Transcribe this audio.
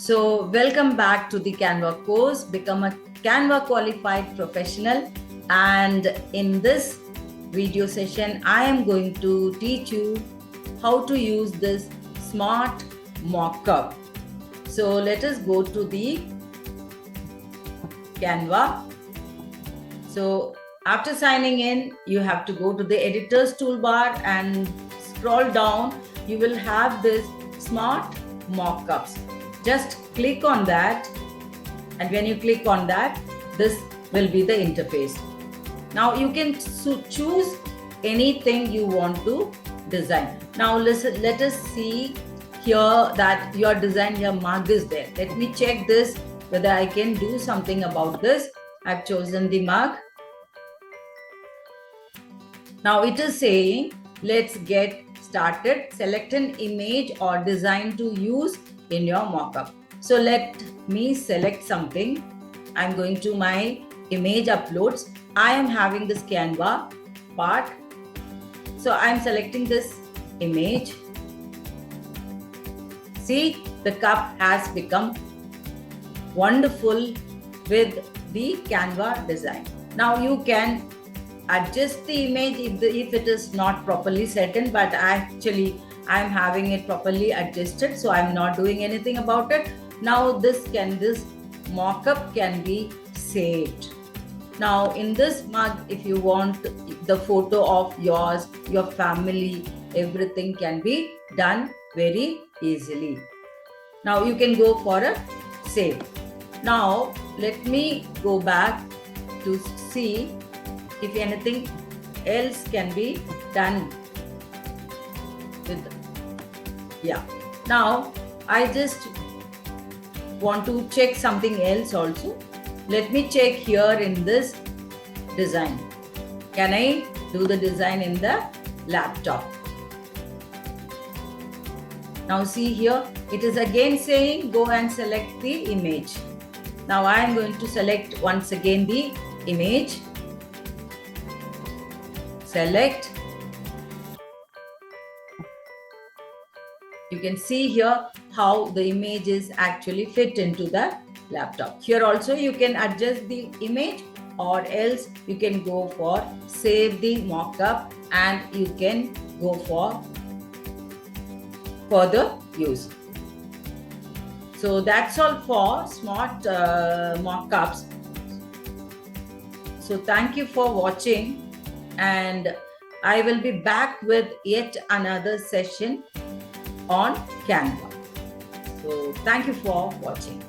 So welcome back to the Canva course, Become a Canva Qualified Professional. And in this video session, I am going to teach you how to use this smart mockup. So let us go to the Canva. So after signing in, you have to go to the editor's toolbar and scroll down. You will have this smart mockups. Just click on that, and when you click on that, this will be the interface. Now you can choose anything you want to design. Now listen, let us see here that your design, your mug is there. Let me check this whether I can do something about this. I've chosen the mug. Now it is saying, let's get started. Select an image or design to use in your mockup. So let me select something. I'm going to my image uploads. I am having this Canva part. So I'm selecting this image. See, the cup has become wonderful with the Canva design. Now you can adjust the image if it is not properly set in, but actually I'm having it properly adjusted, so I'm not doing anything about it. Now this mockup can be saved. Now in this mug, if you want the photo of yours, your family, everything can be done very easily. Now you can go for a save. Now let me go back to see if anything else can be done with. Now I just want to check something else also. Let me check here in this design. Can I do the design in the laptop? Now see here, it is again saying go and select the image. Now I am going to select once again the image. Select. You can see here how the images actually fit into the laptop. Here also you can adjust the image, or else you can go for save the mockup and you can go for further use. So that's all for smart mockups. So thank you for watching, and I will be back with yet another session on Canva. So thank you for watching.